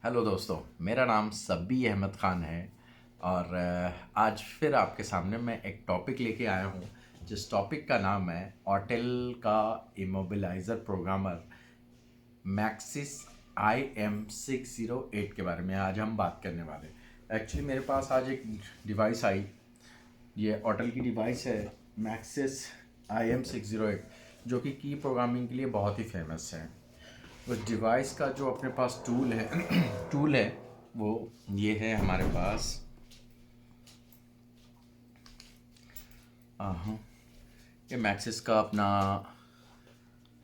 Hello दोस्तों, मेरा नाम सब्बी अहमद ख़ान है और आज फिर आपके सामने मैं एक टॉपिक लेके आया हूँ जिस टॉपिक का नाम है ऑटेल का इमोबिलाइज़र प्रोग्रामर मैक्सिस IM608 के बारे में आज हम बात करने वाले। एक्चुअली मेरे पास आज एक डिवाइस आई, ये ऑटेल की डिवाइस है मैक्सिस IM608 जो कि की प्रोग्रामिंग के लिए बहुत ही फेमस है। उस डिवाइस का जो अपने पास टूल है टूल है वो ये है हमारे पास। हाँ, ये मैक्सिस का अपना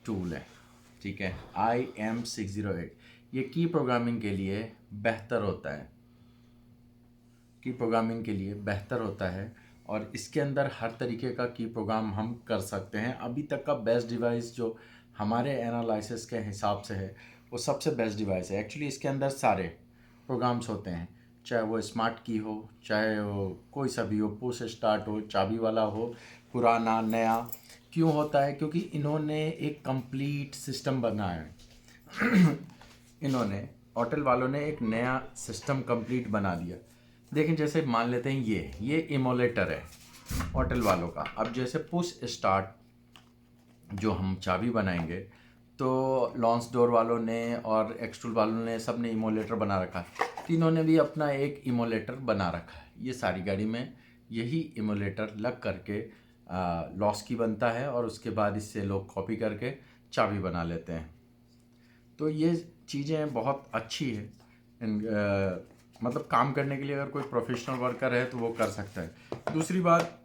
टूल है, ठीक है। IM608 ये की प्रोग्रामिंग के लिए बेहतर होता है, की प्रोग्रामिंग के लिए बेहतर होता है और इसके अंदर हर तरीके का की प्रोग्राम हम कर सकते हैं। अभी तक का बेस्ट डिवाइस जो हमारे एनालिसिस के हिसाब से है वो सबसे बेस्ट डिवाइस है। एक्चुअली इसके अंदर सारे प्रोग्राम्स होते हैं, चाहे वो स्मार्ट की हो, चाहे वो कोई सा भी हो, पुश स्टार्ट हो, चाबी वाला हो, पुराना नया। क्यों होता है? क्योंकि इन्होंने एक कंप्लीट सिस्टम बनाया है इन्होंने होटल वालों ने एक नया सिस्टम कंप्लीट बना दिया। देखें, जैसे मान लेते हैं ये इमोलेटर है होटल वालों का। अब जैसे पुश स्टार्ट जो हम चाबी बनाएंगे तो लॉन्च डोर वालों ने और एक्सटूल वालों ने सब ने इमोलेटर बना रखा है, तीनों ने भी अपना एक इमोलेटर बना रखा है। ये सारी गाड़ी में यही इमोलेटर लग करके लॉस की बनता है और उसके बाद इससे लोग कॉपी करके चाबी बना लेते हैं। तो ये चीज़ें बहुत अच्छी है मतलब काम करने के लिए अगर कोई प्रोफेशनल वर्कर है तो वो कर सकता है। दूसरी बात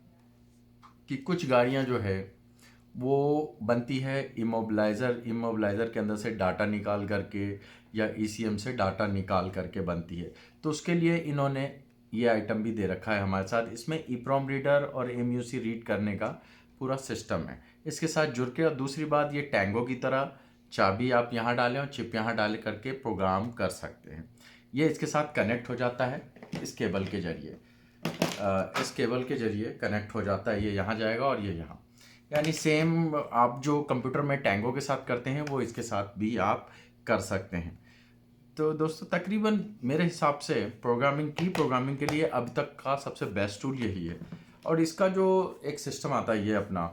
कि कुछ गाड़ियां जो है वो बनती है इमोबिलाइज़र के अंदर से डाटा निकाल करके या ECM से डाटा निकाल करके बनती है। तो उसके लिए इन्होंने ये आइटम भी दे रखा है हमारे साथ। इसमें EEPROM रीडर और MUC रीड करने का पूरा सिस्टम है इसके साथ जुड़ के। और दूसरी बात, ये टैंगो की तरह चाबी आप यहाँ डालें और चिप यहाँ डाल करके प्रोग्राम कर सकते हैं। ये इसके साथ कनेक्ट हो जाता है इस केबल के ज़रिए। इस केबल के ज़रिए कनेक्ट हो जाता है, ये यहाँ जाएगा और ये यहाँ, यानी सेम आप जो कंप्यूटर में टैंगो के साथ करते हैं वो इसके साथ भी आप कर सकते हैं। तो दोस्तों, तकरीबन मेरे हिसाब से प्रोग्रामिंग के लिए अब तक का सबसे बेस्ट टूल यही है। और इसका जो एक सिस्टम आता है ये अपना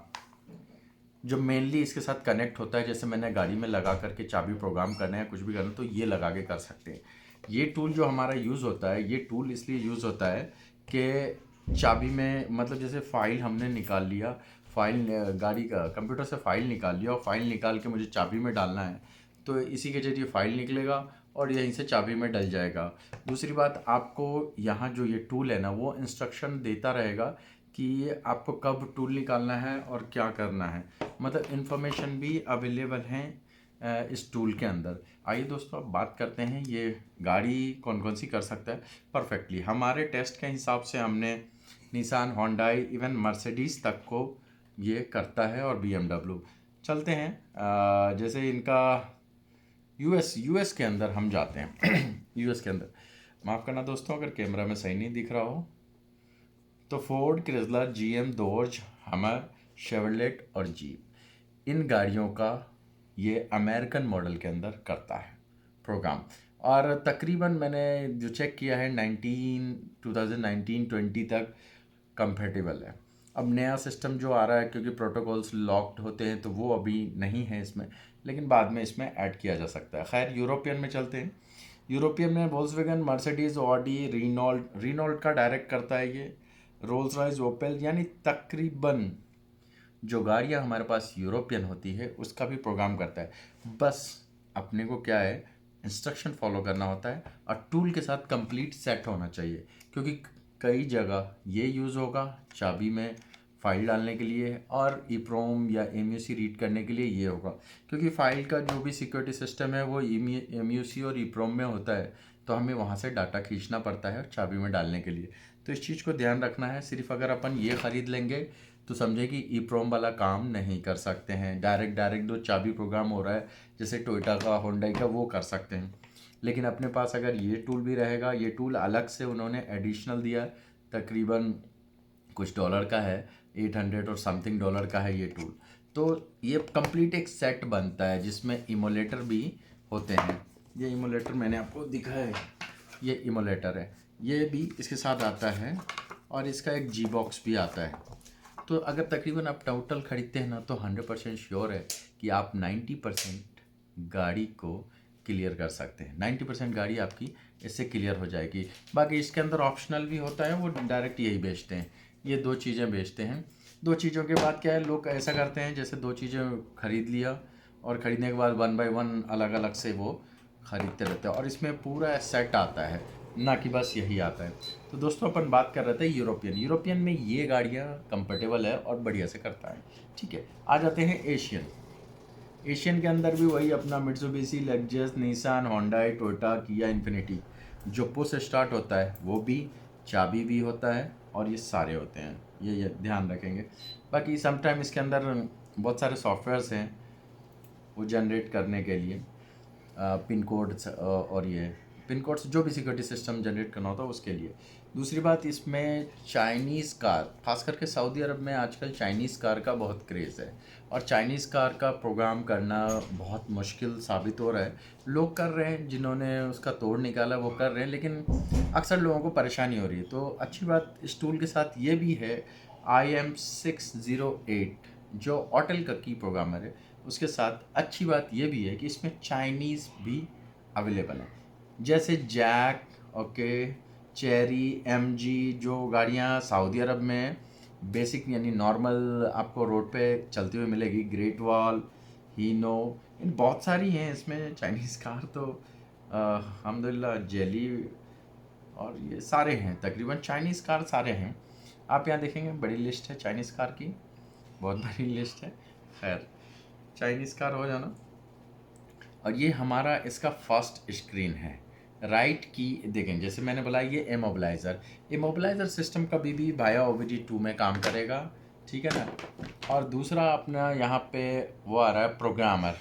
जो मेनली इसके साथ कनेक्ट होता है, जैसे मैंने गाड़ी में लगा करके चाबी प्रोग्राम करना है कुछ भी करना तो ये लगा के कर सकते हैं। ये टूल जो हमारा यूज़ होता है, ये टूल इसलिए यूज़ होता है कि चाबी में मतलब जैसे फ़ाइल हमने निकाल लिया, फ़ाइल गाड़ी का कंप्यूटर से फ़ाइल निकाल लिया और फ़ाइल निकाल के मुझे चाबी में डालना है तो इसी के ज़रिए फ़ाइल निकलेगा और यहीं से चाबी में डल जाएगा। दूसरी बात, आपको यहाँ जो ये टूल है ना वो इंस्ट्रक्शन देता रहेगा कि आपको कब टूल निकालना है और क्या करना है। मतलब इन्फॉर्मेशन भी अवेलेबल हैं इस टूल के अंदर। आइए दोस्तों, अब बात करते हैं ये गाड़ी कौन कौन सी कर सकता है परफेक्टली। हमारे टेस्ट के हिसाब से हमने निसान, होंडाई, इवन मर्सिडीज़ तक को ये करता है और BMW। चलते हैं जैसे इनका यूएस के अंदर हम जाते हैं यूएस के अंदर, माफ़ करना दोस्तों अगर कैमरा में सही नहीं दिख रहा हो। तो फोर्ड, क्रिसलर, GM, डोर्ज, हमर, शेवरलेट और जीप, इन गाड़ियों का ये अमेरिकन मॉडल के अंदर करता है प्रोग्राम। और तकरीबन मैंने जो चेक किया है 2019-20 तक कंफर्टेबल है। अब नया सिस्टम जो आ रहा है क्योंकि प्रोटोकॉल्स लॉक्ड होते हैं तो वो अभी नहीं है इसमें, लेकिन बाद में इसमें ऐड किया जा सकता है। खैर, यूरोपियन में चलते हैं। यूरोपियन में वोल्क्सवैगन, मर्सिडीज़, ऑडी, रीनॉल्ट का डायरेक्ट करता है ये, रोल्स रॉयस, ओपेल, यानी तकरीबन जो गाड़ियाँ हमारे पास यूरोपियन होती है उसका भी प्रोग्राम करता है। बस अपने को क्या है, इंस्ट्रक्शन फॉलो करना होता है और टूल के साथ कंप्लीट सेट होना चाहिए। क्योंकि कई जगह ये यूज़ होगा चाबी में फ़ाइल डालने के लिए और EEPROM या MUC रीड करने के लिए ये होगा। क्योंकि फ़ाइल का जो भी सिक्योरिटी सिस्टम है वो MUC और EEPROM में होता है, तो हमें वहाँ से डाटा खींचना पड़ता है चाबी में डालने के लिए। तो इस चीज़ को ध्यान रखना है। सिर्फ अगर अपन ये ख़रीद लेंगे तो समझे कि EEPROM वाला काम नहीं कर सकते हैं। डायरेक्ट जो चाबी प्रोग्राम हो रहा है जैसे टोयोटा का, होंडा का, वो कर सकते हैं। लेकिन अपने पास अगर ये टूल भी रहेगा, ये टूल अलग से उन्होंने एडिशनल दिया है, तकरीबन कुछ डॉलर का है, 800 और समथिंग डॉलर का है ये टूल। तो ये कंप्लीट एक सेट बनता है जिसमें इमोलेटर भी होते हैं। ये इमोलेटर मैंने आपको दिखाया है, ये इमोलेटर है, ये भी इसके साथ आता है और इसका एक जी बॉक्स भी आता है। तो अगर तकरीबन आप टोटल ख़रीदते हैं ना तो 100% श्योर है कि आप 90% गाड़ी को क्लियर कर सकते हैं। 90% गाड़ी आपकी इससे क्लियर हो जाएगी। बाकी इसके अंदर ऑप्शनल भी होता है, वो डायरेक्ट यही बेचते हैं, ये 2 चीज़ें बेचते हैं। 2 चीज़ों के बाद क्या है, लोग ऐसा करते हैं जैसे 2 चीज़ें खरीद लिया और ख़रीदने के बाद 1 बाय 1 अलग अलग से वो ख़रीदते रहते हैं, और इसमें पूरा सेट आता है, ना कि बस यही आता है। तो दोस्तों अपन बात कर रहे थे यूरोपियन में ये गाड़ियाँ कंफर्टेबल है और बढ़िया से करता है। ठीक है, आ जाते हैं एशियन के अंदर भी वही अपना Mitsubishi, Lexus, Nissan, Honda, Toyota, किया, इन्फिनिटी। जो पुश स्टार्ट होता है वो भी, चाबी भी होता है और ये सारे होते हैं, ये ध्यान रखेंगे। बाकी समटाइम इसके अंदर बहुत सारे सॉफ्टवेयर्स हैं वो जनरेट करने के लिए, पिन कोड और ये पिन कोड जो भी सिक्योरिटी सिस्टम जनरेट करना होता है उसके लिए। दूसरी बात, इसमें चाइनीज़ कार, खास करके सऊदी अरब में आजकल चाइनीज़ कार का बहुत क्रेज़ है, और चाइनीज़ कार का प्रोग्राम करना बहुत मुश्किल साबित हो रहा है। लोग कर रहे हैं, जिन्होंने उसका तोड़ निकाला वो कर रहे हैं, लेकिन अक्सर लोगों को परेशानी हो रही है। तो अच्छी बात इस टूल के साथ ये भी है, IM608 जो ऑटेल का की प्रोग्रामर है, उसके साथ अच्छी बात ये भी है कि इसमें चाइनीज़ भी अवेलेबल है, जैसे जैक, ओके, चेरी, MG, जो गाड़ियाँ सऊदी अरब में बेसिक यानी नॉर्मल आपको रोड पे चलती हुई मिलेगी, ग्रेट वॉल, हीनो, इन बहुत सारी हैं इसमें चाइनीज़ कार। तो अल्हम्दुलिल्लाह जेली और ये सारे हैं, तकरीबन चाइनीज़ कार सारे हैं। आप यहाँ देखेंगे बड़ी लिस्ट है चाइनीज़ कार की, बहुत बड़ी लिस्ट है। खैर, चाइनीज़ कार हो जाना। और ये हमारा इसका फर्स्ट स्क्रीन है, राइट की देखें, जैसे मैंने बोला ये इमोबिलाइज़र सिस्टम कभी भी वाया OBD2 में काम करेगा, ठीक है ना। और दूसरा अपना यहाँ पे वो आ रहा है प्रोग्रामर,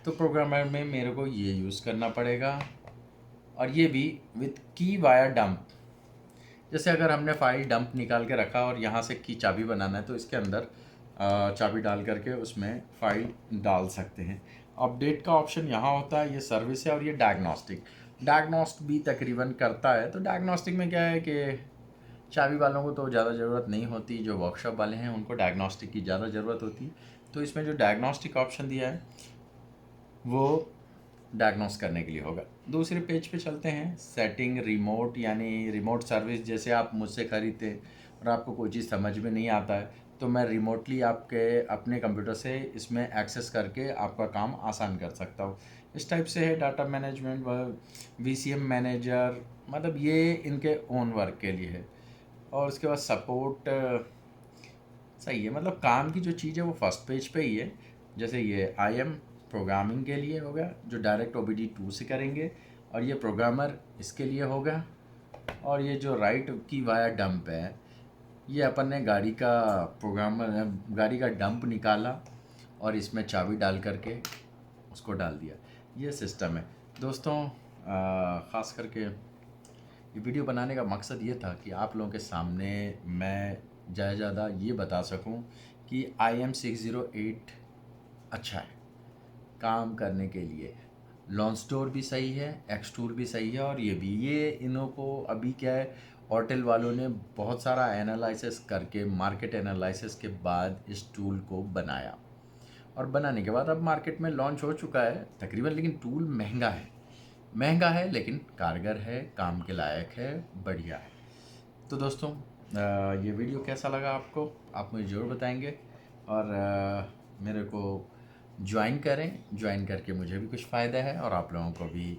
तो प्रोग्रामर में मेरे को ये यूज़ करना पड़ेगा, और ये भी विथ की वाया डंप। जैसे अगर हमने फाइल डंप निकाल के रखा और यहाँ से की चाबी बनाना है तो इसके अंदर चाबी डाल करके उसमें फाइल डाल सकते हैं। अपडेट का ऑप्शन यहाँ होता है, ये सर्विस है, और ये डायग्नोस्ट भी तकरीबन करता है। तो डायग्नोस्टिक में क्या है कि चाबी वालों को तो ज़्यादा ज़रूरत नहीं होती, जो वर्कशॉप वाले हैं उनको डायग्नोस्टिक की ज़्यादा ज़रूरत होती है। तो इसमें जो डायग्नोस्टिक ऑप्शन दिया है वो डायग्नोस करने के लिए होगा। दूसरे पेज पे चलते हैं, सेटिंग रिमोट, यानी रिमोट सर्विस। जैसे आप मुझसे खरीदते और आपको कोई चीज़ समझ में नहीं आता है तो मैं रिमोटली आपके अपने कंप्यूटर से इसमें एक्सेस करके आपका काम आसान कर सकता हूँ। इस टाइप से है। डाटा मैनेजमेंट व VCM मैनेजर, मतलब ये इनके ओन वर्क के लिए है। और उसके बाद सपोर्ट सही है, मतलब काम की जो चीज़ है वो फर्स्ट पेज पे ही है। जैसे ये IM प्रोग्रामिंग के लिए होगा, जो डायरेक्ट OBD2 से करेंगे, और ये प्रोग्रामर इसके लिए होगा। और ये जो राइट की वाया डंप है, ये अपन ने गाड़ी का डंप निकाला और इसमें चाबी डाल करके उसको डाल दिया, ये सिस्टम है दोस्तों। ख़ास करके ये वीडियो बनाने का मकसद ये था कि आप लोगों के सामने मैं ज़्यादा ये बता सकूं कि IM608 अच्छा है काम करने के लिए। लॉन्च स्टोर भी सही है, एक्सटूर भी सही है, और ये इन्हों को अभी क्या है, ऑटेल वालों ने बहुत सारा एनालिसिस करके, मार्केट एनालिसिस के बाद इस टूल को बनाया, और बनाने के बाद अब मार्केट में लॉन्च हो चुका है तकरीबन। लेकिन टूल महंगा है लेकिन कारगर है, काम के लायक है, बढ़िया है। तो दोस्तों ये वीडियो कैसा लगा आपको, आप मुझे ज़रूर बताएंगे, और मेरे को ज्वाइन ज्वाइन करके मुझे भी कुछ फ़ायदा है और आप लोगों को भी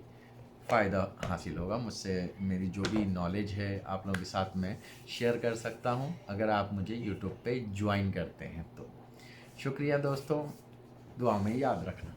फ़ायदा हासिल होगा। मुझसे मेरी जो भी नॉलेज है आप लोगों के साथ में शेयर कर सकता हूँ, अगर आप मुझे यूट्यूब पे ज्वाइन करते हैं तो। शुक्रिया दोस्तों, दुआ में याद रखना।